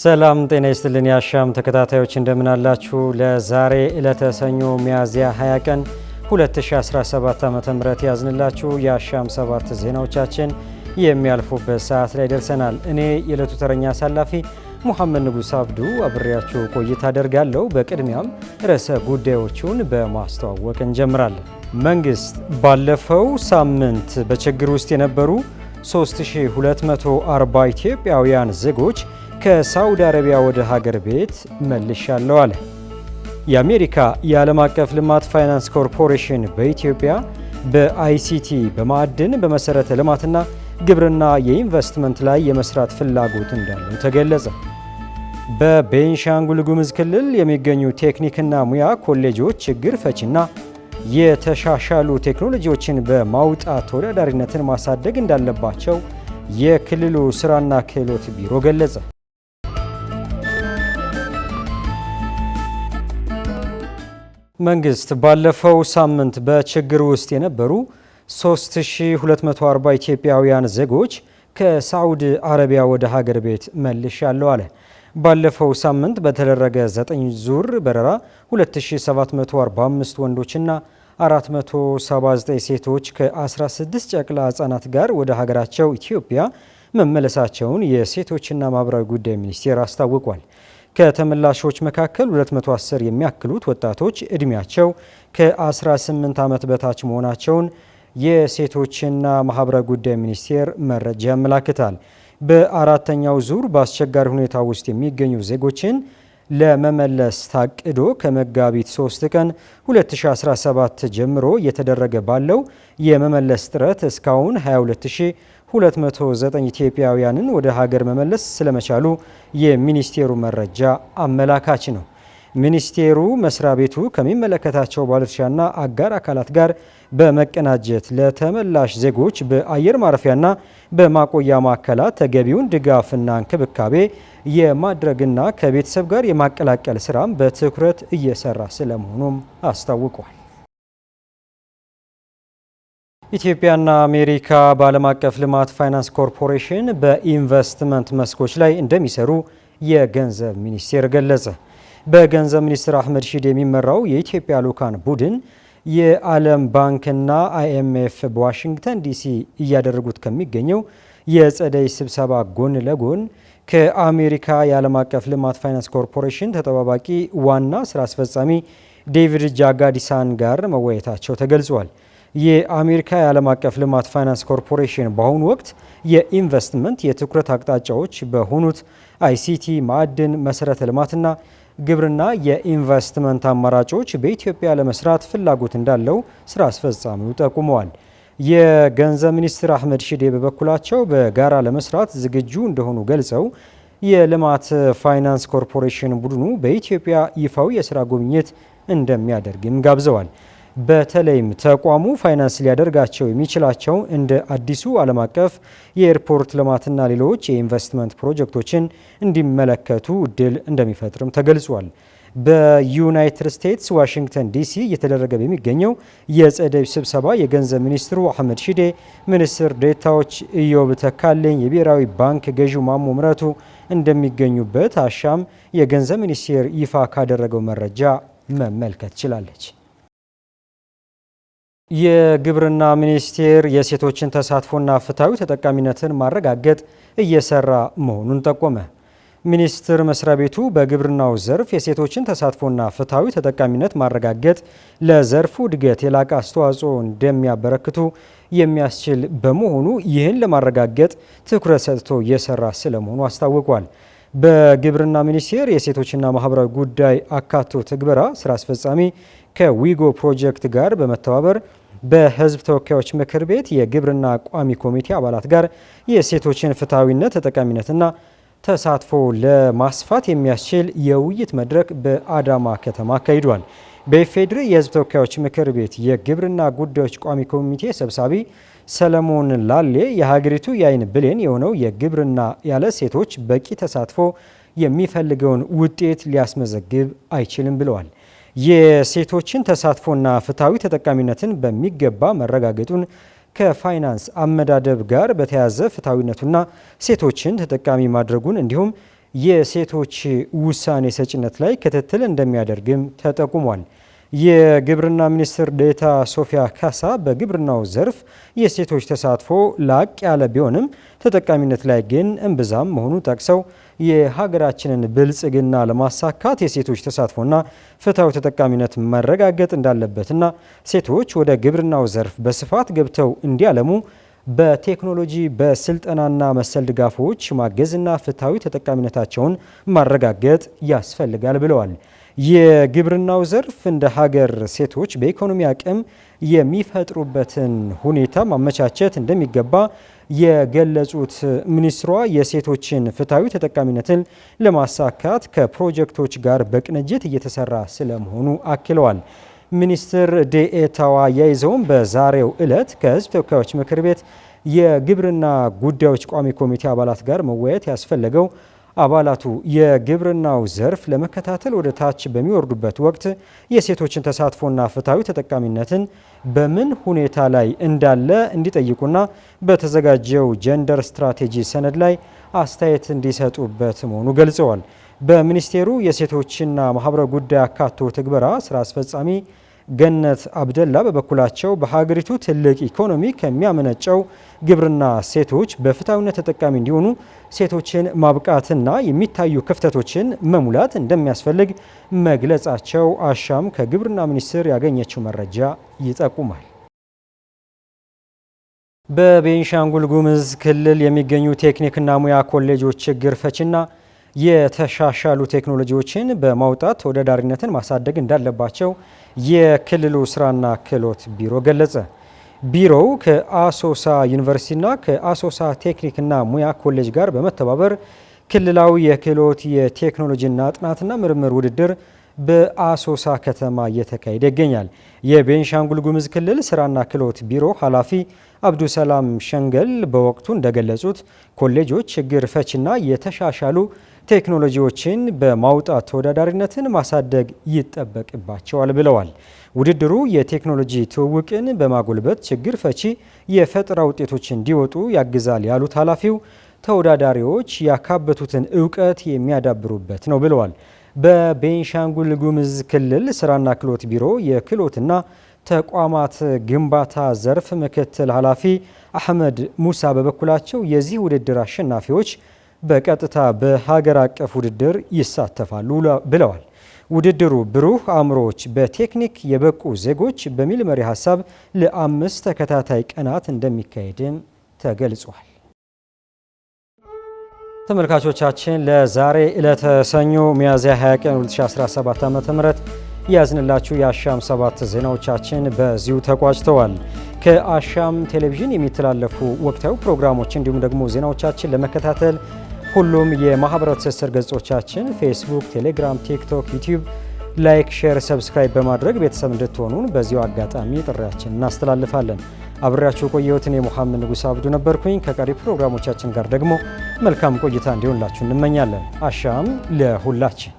ሰላም ጤና ይስጥልን የአሻም ተከታታዮች እንደምን አላችሁ? ለዛሬ ዕለተ ሰኞ ሚያዝያ 20 ቀን 2017 ዓ.ም ያዝንላችሁ የአሻም 7 ዜናዎቻችን የሚያልፉበት ሰዓት ላይ ደርሰናል። እኔ የዕለቱ ተረኛ አሳላፊ ሙሐመድ ንጉስ አብዱ አብሬያችሁ ቆይታ አደርጋለሁ። በቅድሚያም ርዕሰ ጉዳዮቹን በማስተዋወቅ እንጀምራለን። መንግስት ባለፈው ሳምንት በችግር ውስጥ የነበሩ 3240 ኢትዮጵያውያን ዜጎች ከሳውዲ አረቢያ ወደ ሀገር ቤት መልሻለሁ አለ። የአሜሪካ የዓለም አቀፍ ልማት ፋይናንስ ኮርፖሬሽን በኢትዮጵያ በአይሲቲ በማዕድን በመሰረተ ልማትና ግብርና የኢንቨስትመንት ላይ የመስራት ፍላጎት እንዳለው ተገለጸ። በቤንሻንጉል ጉሙዝ ክልል የሚገኙ ቴክኒክና ሙያ ኮሌጆች ችግር ፈቺና የተሻሻሉ ቴክኖሎጂዎችን በማውጣት ተወዳዳሪነትን ማሳደግ እንዳለባቸው የክልሉ ስራና ክህሎት ቢሮ ገለጸ። መንግስት ባለፈው ሳምንት በችግር ውስጥ የነበሩ 3240 ኢትዮጵያውያን ዜጎች ከሳዑዲ አረቢያ ወደ ሀገር ቤት መልሻለሁ አለ። ባለፈው ሳምንት በተደረገ 9 ዙር በረራ 2745 ወንዶችና 479 ሴቶች ከ16 ጨቅላ ህጻናት ጋር ወደ ሀገራቸው ኢትዮጵያ መመለሳቸውን የሴቶችና ማህበራዊ ጉዳይ ሚኒስቴር አስታውቋል። ከተመላሾች መካከል 210 የሚያክሉት ወጣቶች ዕድሜያቸው ከ18 ዓመት በታች መሆናቸውን የሴቶችና ማህበራዊ ጉዳይ ሚኒስቴር መረጃ ያመላክታል። በአራተኛው ዙር በአስቸጋሪ ሁኔታ ውስጥ የሚገኙ ዜጎችን ለመመለስ ታቅዶ ከመጋቢት 3 ቀን 2017 ጀምሮ እየተደረገ ባለው የመመለስ ጥረት እስካሁን 22209 ኢትዮጵያውያንን ወደ ሀገር መመለስ ስለመቻሉ የሚኒስቴሩ መረጃ አመላካች ነው። ሚኒስቴሩ መስሪያ ቤቱ ከሚመለከታቸው ባለድርሻና አጋር አካላት ጋር በመቀናጀት ለተመላሽ ዜጎች በአየር ማረፊያና በማቆያ ማዕከላት ተገቢውን ድጋፍና እንክብካቤ የማድረግና ከቤተሰብ ጋር የማቀላቀል ስራም በትኩረት እየሰራ ስለመሆኑም አስታውቋል። ኢትዮጵያና አሜሪካ በዓለም አቀፍ ልማት ፋይናንስ ኮርፖሬሽን በኢንቨስትመንት መስኮች ላይ እንደሚሰሩ የገንዘብ ሚኒስቴር ገለጸ። በገንዘብ ሚኒስትር አህመድ ሺዴ የሚመራው የኢትዮጵያ ልዑካን ቡድን የዓለም ባንክና አይኤምኤፍ በዋሽንግተን ዲሲ እያደረጉት ከሚገኘው የጸደይ ስብሰባ ጎን ለጎን ከአሜሪካ የዓለም አቀፍ ልማት ፋይናንስ ኮርፖሬሽን ተጠባባቂ ዋና ስራ አስፈጻሚ ዴቪድ ጃጋዲሳን ጋር መወያየታቸው ተገልጿል። የአሜሪካ የዓለም አቀፍ ልማት ፋይናንስ ኮርፖሬሽን በአሁኑ ወቅት የኢንቨስትመንት የትኩረት አቅጣጫዎች በሆኑት አይሲቲ፣ ማዕድን፣ መሰረተ ልማትና ግብርና የኢንቨስትመንት አማራጮች በኢትዮጵያ ለመስራት ፍላጎት እንዳለው ስራ አስፈጻሚው ጠቁመዋል። የገንዘብ ሚኒስትር አህመድ ሺዴ በበኩላቸው በጋራ ለመስራት ዝግጁ እንደሆኑ ገልጸው የልማት ፋይናንስ ኮርፖሬሽን ቡድኑ በኢትዮጵያ ይፋዊ የስራ ጉብኝት እንደሚያደርግም ጋብዘዋል። በተለይም ተቋሙ ፋይናንስ ሊያደርጋቸው የሚችላቸው እንደ አዲሱ ዓለም አቀፍ የኤርፖርት ልማትና ሌሎች የኢንቨስትመንት ፕሮጀክቶችን እንዲመለከቱ እድል እንደሚፈጥርም ተገልጿል። በዩናይትድ ስቴትስ ዋሽንግተን ዲሲ እየተደረገ በሚገኘው የጸደይ ስብሰባ የገንዘብ ሚኒስትሩ አህመድ ሺዴ፣ ሚኒስትር ዴታዎች ኢዮብ ተካልኝ፣ የብሔራዊ ባንክ ገዢው ማሞ ምረቱ እንደሚገኙበት አሻም የገንዘብ ሚኒስቴር ይፋ ካደረገው መረጃ መመልከት ችላለች። የግብርና ሚኒስቴር የሴቶችን ተሳትፎና ፍትሐዊ ተጠቃሚነትን ማረጋገጥ እየሰራ መሆኑን ጠቆመ። ሚኒስቴር መስሪያ ቤቱ በግብርናው ዘርፍ የሴቶችን ተሳትፎና ፍትሐዊ ተጠቃሚነት ማረጋገጥ ለዘርፉ እድገት የላቀ አስተዋጽኦ እንደሚያበረክቱ የሚያስችል በመሆኑ ይህን ለማረጋገጥ ትኩረት ሰጥቶ እየሰራ ስለመሆኑ አስታውቋል። በግብርና ሚኒስቴር የሴቶችና ማህበራዊ ጉዳይ አካቶ ትግበራ ስራ አስፈጻሚ ከዊጎ ፕሮጀክት ጋር በመተባበር በሕዝብ ተወካዮች ምክር ቤት የግብርና ቋሚ ኮሚቴ አባላት ጋር የሴቶችን ፍትሐዊነት ተጠቃሚነትና ተሳትፎ ለማስፋት የሚያስችል የውይይት መድረክ በአዳማ ከተማ አካሂዷል። በኢፌዴሪ የሕዝብ ተወካዮች ምክር ቤት የግብርና ጉዳዮች ቋሚ ኮሚቴ ሰብሳቢ ሰለሞን ላሌ የሀገሪቱ የአይን ብሌን የሆነው የግብርና ያለ ሴቶች በቂ ተሳትፎ የሚፈልገውን ውጤት ሊያስመዘግብ አይችልም ብለዋል። የሴቶችን ተሳትፎና ፍትሐዊ ተጠቃሚነትን በሚገባ መረጋገጡን ከፋይናንስ አመዳደብ ጋር በተያያዘ ፍትሐዊነቱና ሴቶችን ተጠቃሚ ማድረጉን እንዲሁም የሴቶች ውሳኔ ሰጭነት ላይ ክትትል እንደሚያደርግም ተጠቁሟል። የግብርና ሚኒስትር ዴኤታ ሶፊያ ካሳ በግብርናው ዘርፍ የሴቶች ተሳትፎ ላቅ ያለ ቢሆንም ተጠቃሚነት ላይ ግን እምብዛም መሆኑ ጠቅሰው የሀገራችንን ብልጽግና ለማሳካት የሴቶች ተሳትፎና ፍትሐዊ ተጠቃሚነት መረጋገጥ እንዳለበትና ሴቶች ወደ ግብርናው ዘርፍ በስፋት ገብተው እንዲያለሙ በቴክኖሎጂ በስልጠናና መሰል ድጋፎች ማገዝና ፍትሐዊ ተጠቃሚነታቸውን ማረጋገጥ ያስፈልጋል ብለዋል። የግብርናው ዘርፍ እንደ ሀገር ሴቶች በኢኮኖሚ አቅም የሚፈጥሩበትን ሁኔታ ማመቻቸት እንደሚገባ የገለጹት ሚኒስትሯ የሴቶችን ፍትሐዊ ተጠቃሚነትን ለማሳካት ከፕሮጀክቶች ጋር በቅንጅት እየተሰራ ስለመሆኑ አክለዋል። ሚኒስትር ዴኤታዋ አያይዘውም በዛሬው ዕለት ከሕዝብ ተወካዮች ምክር ቤት የግብርና ጉዳዮች ቋሚ ኮሚቴ አባላት ጋር መወያየት ያስፈለገው አባላቱ የግብርናው ዘርፍ ለመከታተል ወደ ታች በሚወርዱበት ወቅት የሴቶችን ተሳትፎና ፍትሐዊ ተጠቃሚነትን በምን ሁኔታ ላይ እንዳለ እንዲጠይቁና በተዘጋጀው ጀንደር ስትራቴጂ ሰነድ ላይ አስተያየት እንዲሰጡበት መሆኑ ገልጸዋል። በሚኒስቴሩ የሴቶችና ማህበራዊ ጉዳይ አካቶ ትግበራ ስራ አስፈጻሚ ገነት አብደላ በበኩላቸው በሀገሪቱ ትልቅ ኢኮኖሚ ከሚያመነጨው ግብርና ሴቶች በፍትሐዊነት ተጠቃሚ እንዲሆኑ ሴቶችን ማብቃትና የሚታዩ ክፍተቶችን መሙላት እንደሚያስፈልግ መግለጻቸው አሻም ከግብርና ሚኒስቴር ያገኘችው መረጃ ይጠቁማል። በቤንሻንጉል ጉሙዝ ክልል የሚገኙ ቴክኒክና ሙያ ኮሌጆች ችግር ፈችና የተሻሻሉ ቴክኖሎጂዎችን በማውጣት ተወዳዳሪነትን ማሳደግ እንዳለባቸው የክልሉ ስራና ክህሎት ቢሮ ገለጸ። ቢሮው ከአሶሳ ዩኒቨርሲቲና ከአሶሳ ቴክኒክና ሙያ ኮሌጅ ጋር በመተባበር ክልላዊ የክህሎት የቴክኖሎጂና ጥናትና ምርምር ውድድር በአሶሳ ከተማ እየተካሄደ ይገኛል። የቤንሻንጉል ጉሙዝ ክልል ስራና ክህሎት ቢሮ ኃላፊ አብዱሰላም ሸንገል በወቅቱ እንደገለጹት ኮሌጆች ችግር ፈችና የተሻሻሉ ቴክኖሎጂዎችን በማውጣት ተወዳዳሪነትን ማሳደግ ይጠበቅባቸዋል ብለዋል። ውድድሩ የቴክኖሎጂ ትውውቅን በማጎልበት ችግር ፈቺ የፈጠራ ውጤቶች እንዲወጡ ያግዛል ያሉት ኃላፊው ተወዳዳሪዎች ያካበቱትን እውቀት የሚያዳብሩበት ነው ብለዋል። በቤንሻንጉል ጉሙዝ ክልል ስራና ክህሎት ቢሮ የክህሎትና ተቋማት ግንባታ ዘርፍ ምክትል ኃላፊ አህመድ ሙሳ በበኩላቸው የዚህ ውድድር አሸናፊዎች በቀጥታ በሀገር አቀፍ ውድድር ይሳተፋሉ ብለዋል። ውድድሩ ብሩህ አእምሮዎች በቴክኒክ የበቁ ዜጎች በሚል መሪ ሀሳብ ለ5 ተከታታይ ቀናት እንደሚካሄድም ተገልጿል። ተመልካቾቻችን ለዛሬ ዕለተ ሰኞ ሚያዝያ 20 ቀን 2017 ዓ.ም ያዝንላችሁ የአሻም 7 ዜናዎቻችን በዚሁ ተቋጭተዋል። ከአሻም ቴሌቪዥን የሚተላለፉ ወቅታዊ ፕሮግራሞች እንዲሁም ደግሞ ዜናዎቻችን ለመከታተል ሁሉም የማህበራዊ ትስስር ገጾቻችን ፌስቡክ፣ ቴሌግራም፣ ቲክቶክ፣ ዩቲዩብ ላይክ፣ ሼር፣ ሰብስክራይብ በማድረግ ቤተሰብ እንድትሆኑን በዚሁ አጋጣሚ ጥሪያችን እናስተላልፋለን። አብሬያችሁ ቆየሁትን የሙሐመድ ንጉስ አብዱ ነበርኩኝ። ከቀሪ ፕሮግራሞቻችን ጋር ደግሞ መልካም ቆይታ እንዲሆንላችሁ እንመኛለን። አሻም ለሁላችን!